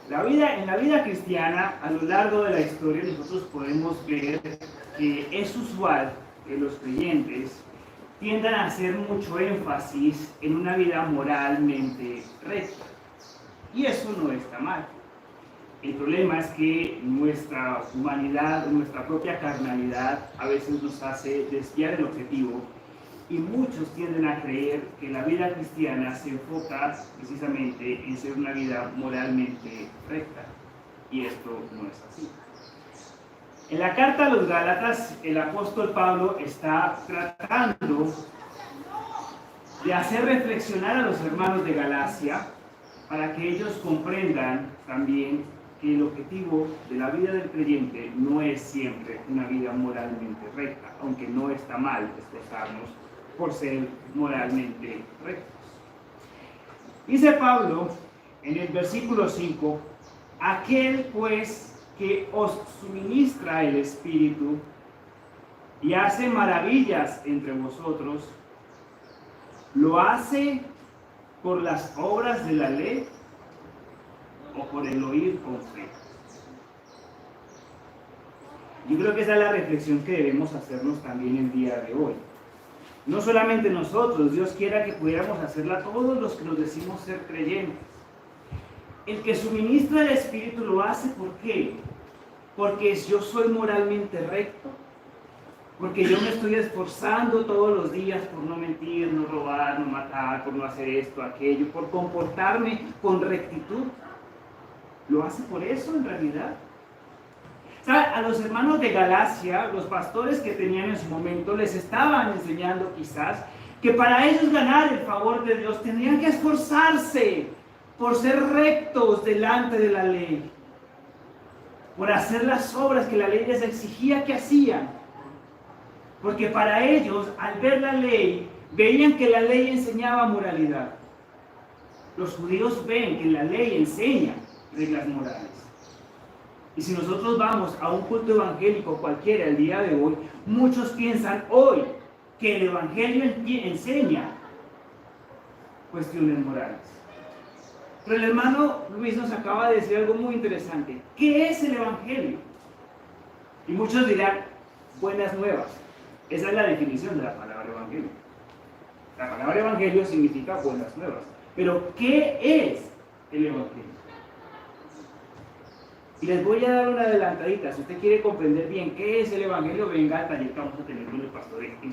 En la vida cristiana, a lo largo de la historia, nosotros podemos ver que es usual que los creyentes tiendan a hacer mucho énfasis en una vida moralmente recta. Y eso no está mal. El problema es que nuestra humanidad, nuestra propia carnalidad, a veces nos hace desviar el objetivo, y muchos tienden a creer que la vida cristiana se enfoca precisamente en ser una vida moralmente recta. Y esto no es así. En la carta a los Gálatas, el apóstol Pablo está tratando de hacer reflexionar a los hermanos de Galacia para que ellos comprendan también que el objetivo de la vida del creyente no es siempre una vida moralmente recta, aunque no está mal esforzarnos por ser moralmente rectos. Dice Pablo en el versículo 5, aquel pues que os suministra el Espíritu y hace maravillas entre vosotros, ¿lo hace por las obras de la ley o por el oír con fe? Yo creo que esa es la reflexión que debemos hacernos también el día de hoy. No solamente nosotros, Dios quiera que pudiéramos hacerla todos los que nos decimos ser creyentes. El que suministra el Espíritu lo hace, ¿por qué? Porque yo soy moralmente recto, porque yo me estoy esforzando todos los días por no mentir, no robar, no matar, por no hacer esto, aquello, por comportarme con rectitud. ¿Lo hace por eso en realidad? ¿Sabe? A los hermanos de Galacia, los pastores que tenían en su momento, les estaban enseñando quizás que para ellos ganar el favor de Dios tenían que esforzarse por ser rectos delante de la ley, por hacer las obras que la ley les exigía que hacían. Porque para ellos, al ver la ley, veían que la ley enseñaba moralidad. Los judíos ven que la ley enseña reglas morales. Y si nosotros vamos a un culto evangélico cualquiera el día de hoy, muchos piensan hoy que el evangelio enseña cuestiones morales. Pero el hermano Luis nos acaba de decir algo muy interesante. ¿Qué es el evangelio? Y muchos dirán, buenas nuevas. Esa es la definición de la palabra evangelio. La palabra evangelio significa buenas nuevas. Pero ¿qué es el evangelio? Y les voy a dar una adelantadita. Si usted quiere comprender bien qué es el evangelio, venga al taller que vamos a tener con el pastor X.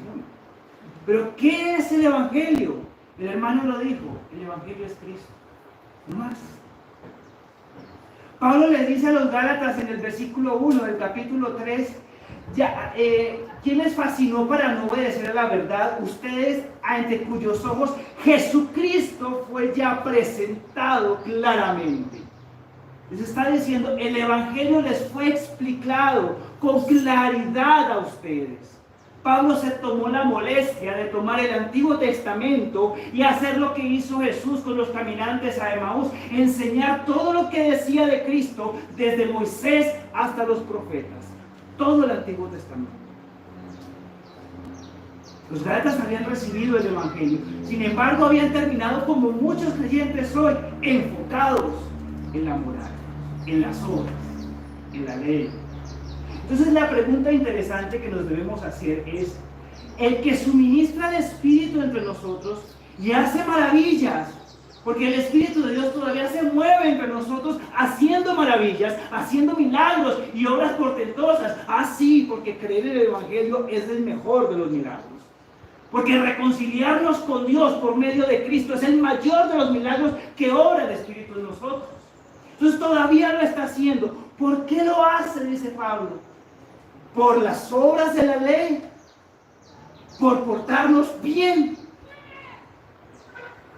Pero ¿qué es el evangelio? El hermano lo dijo, el evangelio es Cristo. No más. Pablo les dice a los Gálatas en el versículo 1 del capítulo 3, ¿quién les fascinó para no obedecer a la verdad? Ustedes, ante cuyos ojos Jesucristo fue ya presentado claramente. Les está diciendo, el evangelio les fue explicado con claridad a ustedes. Pablo se tomó la molestia de tomar el Antiguo Testamento y hacer lo que hizo Jesús con los caminantes a Emaús, enseñar todo lo que decía de Cristo desde Moisés hasta los profetas, todo el Antiguo Testamento. Los gálatas habían recibido el evangelio, sin embargo habían terminado como muchos creyentes hoy, enfocados en la moral, en las obras, en la ley. Entonces la pregunta interesante que nos debemos hacer es, el que suministra el Espíritu entre nosotros y hace maravillas, porque el Espíritu de Dios todavía se mueve entre nosotros haciendo maravillas, haciendo milagros y obras portentosas. Sí, porque creer en el Evangelio es el mejor de los milagros. Porque reconciliarnos con Dios por medio de Cristo es el mayor de los milagros que obra el Espíritu en nosotros. Entonces todavía lo está haciendo. ¿Por qué lo hace? Dice Pablo. ¿Por las obras de la ley? ¿Por portarnos bien?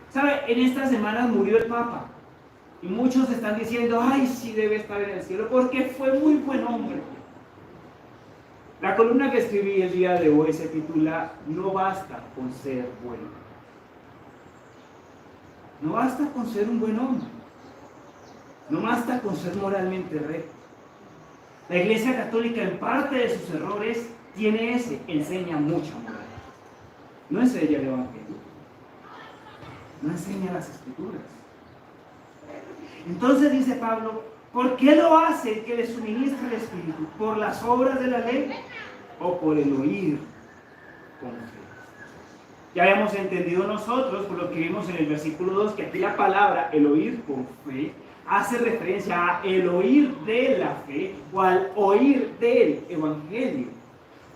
¿Sabe? En estas semanas murió el Papa. Y muchos están diciendo, ay, sí debe estar en el cielo, porque fue muy buen hombre. La columna que escribí el día de hoy se titula, no basta con ser bueno. No basta con ser un buen hombre. No basta con ser moralmente recto. La Iglesia Católica, en parte de sus errores, tiene enseña mucha moral. No enseña el Evangelio. No enseña las Escrituras. Entonces dice Pablo, ¿por qué lo hace el que le suministra el Espíritu? ¿Por las obras de la ley o por el oír con fe? Ya habíamos entendido nosotros, por lo que vimos en el versículo 2, que aquí la palabra, el oír con fe, hace referencia a el oír de la fe o al oír del Evangelio.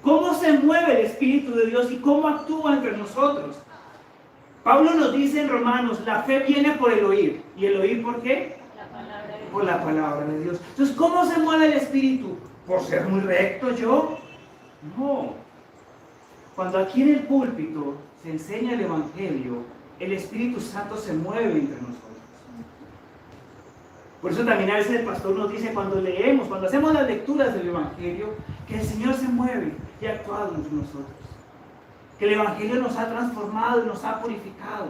¿Cómo se mueve el Espíritu de Dios y cómo actúa entre nosotros? Pablo nos dice en Romanos, la fe viene por el oír. ¿Y el oír por qué? Por la palabra de Dios. Entonces, ¿cómo se mueve el Espíritu? ¿Por ser muy recto yo? No. Cuando aquí en el púlpito se enseña el Evangelio, el Espíritu Santo se mueve entre nosotros. Por eso también a veces el pastor nos dice cuando leemos, cuando hacemos las lecturas del Evangelio, que el Señor se mueve y ha actuado entre nosotros. Que el Evangelio nos ha transformado y nos ha purificado.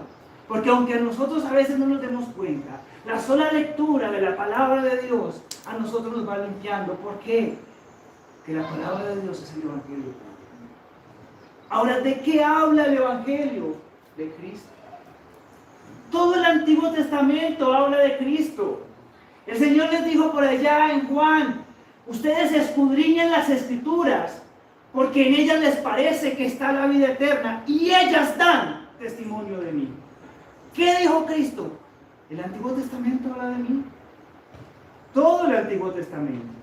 Porque aunque a nosotros a veces no nos demos cuenta, la sola lectura de la palabra de Dios a nosotros nos va limpiando. ¿Por qué? Que la palabra de Dios es el Evangelio. Ahora, ¿de qué habla el Evangelio? De Cristo. Todo el Antiguo Testamento habla de Cristo. El Señor les dijo por allá en Juan, ustedes escudriñan las Escrituras, porque en ellas les parece que está la vida eterna, y ellas dan testimonio de mí. ¿Qué dijo Cristo? ¿El Antiguo Testamento habla de mí? Todo el Antiguo Testamento.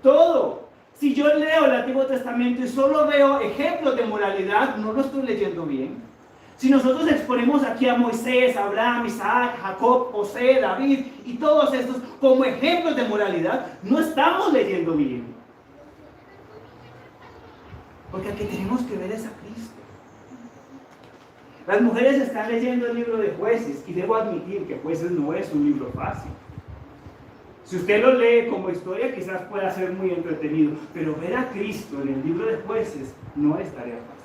Todo. Si yo leo el Antiguo Testamento y solo veo ejemplos de moralidad, no lo estoy leyendo bien. Si nosotros exponemos aquí a Moisés, Abraham, Isaac, Jacob, José, David y todos estos como ejemplos de moralidad, no estamos leyendo bien. Porque aquí tenemos que ver es a Cristo. Las mujeres están leyendo el libro de Jueces y debo admitir que Jueces no es un libro fácil. Si usted lo lee como historia quizás pueda ser muy entretenido, pero ver a Cristo en el libro de Jueces no es tarea fácil.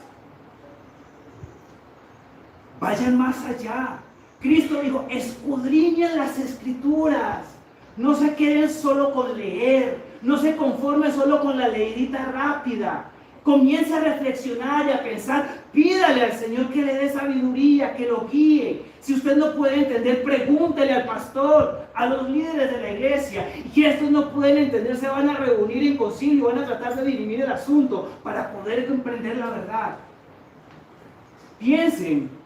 Vayan más allá. Cristo dijo, escudriñen las Escrituras. No se queden solo con leer. No se conformen solo con la leidita rápida. Comience a reflexionar y a pensar. Pídale al Señor que le dé sabiduría, que lo guíe. Si usted no puede entender, pregúntele al pastor, a los líderes de la iglesia. Y si estos no pueden entender, se van a reunir en concilio, van a tratar de dirimir el asunto para poder comprender la verdad. Piensen.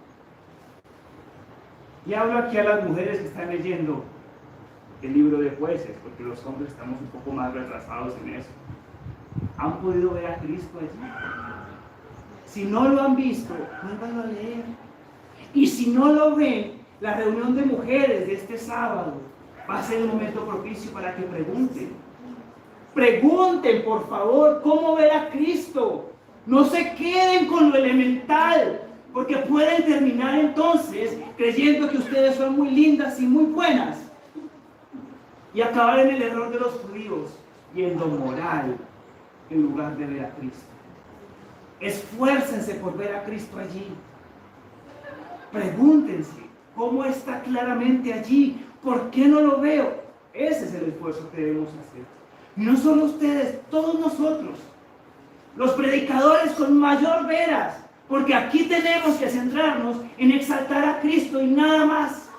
Y hablo aquí a las mujeres que están leyendo el libro de Jueces, porque los hombres estamos un poco más retrasados en eso. ¿Han podido ver a Cristo allí? Si no lo han visto, vuélvanlo a leer. Y si no lo ven, la reunión de mujeres de este sábado va a ser un momento propicio para que pregunten. Pregunten, por favor, cómo ver a Cristo. No se queden con lo elemental. Porque pueden terminar entonces creyendo que ustedes son muy lindas y muy buenas. Y acabar en el error de los judíos, yendo moral en lugar de ver a Cristo. Esfuércense por ver a Cristo allí. Pregúntense, ¿cómo está claramente allí? ¿Por qué no lo veo? Ese es el esfuerzo que debemos hacer. Y no solo ustedes, todos nosotros. Los predicadores con mayor veras. Porque aquí tenemos que centrarnos en exaltar a Cristo y nada más.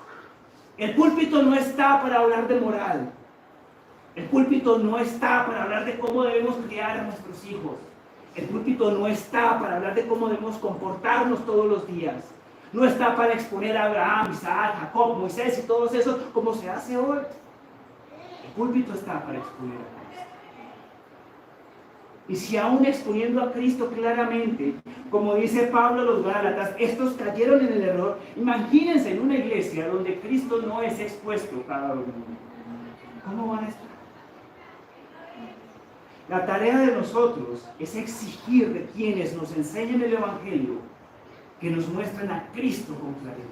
El púlpito no está para hablar de moral. El púlpito no está para hablar de cómo debemos criar a nuestros hijos. El púlpito no está para hablar de cómo debemos comportarnos todos los días. No está para exponer a Abraham, Isaac, Jacob, Moisés y todos esos como se hace hoy. El púlpito está para exponer a Cristo. Y si aún exponiendo a Cristo claramente, como dice Pablo a los Gálatas, estos cayeron en el error, imagínense en una iglesia donde Cristo no es expuesto cada domingo. ¿Cómo van a estar? La tarea de nosotros es exigir de quienes nos enseñan el Evangelio que nos muestren a Cristo con claridad.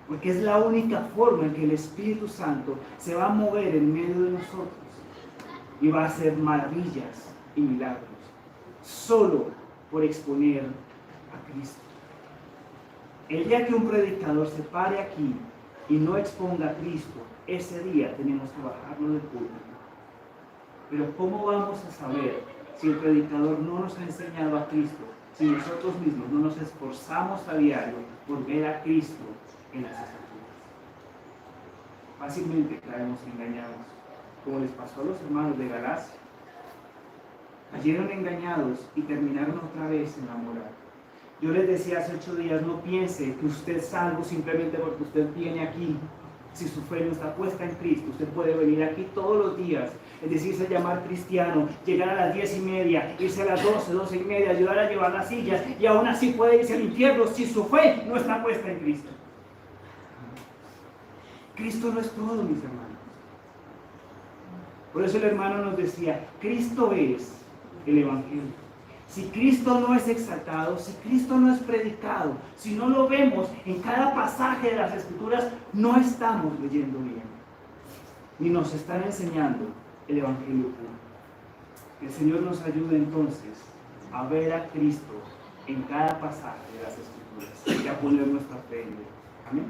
Porque es la única forma en que el Espíritu Santo se va a mover en medio de nosotros. Y va a hacer maravillas y milagros, solo por exponer a Cristo. El día que un predicador se pare aquí y no exponga a Cristo, ese día tenemos que bajarlo del púlpito. Pero ¿cómo vamos a saber si el predicador no nos ha enseñado a Cristo, si nosotros mismos no nos esforzamos a diario por ver a Cristo en las Escrituras? fácilmente caemos engañados, como les pasó a los hermanos de Galacia. Cayeron engañados y terminaron otra vez en la moral. Yo les decía hace 8 días, no piense que usted es salvo simplemente porque usted viene aquí. Si su fe no está puesta en Cristo, usted puede venir aquí todos los días, es decirse llamar cristiano, llegar a las 10:30, irse a las 12, 12:30, ayudar a llevar las sillas, y aún así puede irse al infierno si su fe no está puesta en Cristo. Cristo no es todo, mis hermanos. Por eso el hermano nos decía, Cristo es el Evangelio. Si Cristo no es exaltado, si Cristo no es predicado, si no lo vemos en cada pasaje de las Escrituras, no estamos leyendo bien, ni nos están enseñando el Evangelio puro. Que el Señor nos ayude entonces a ver a Cristo en cada pasaje de las Escrituras y a poner nuestra fe en Él. Amén.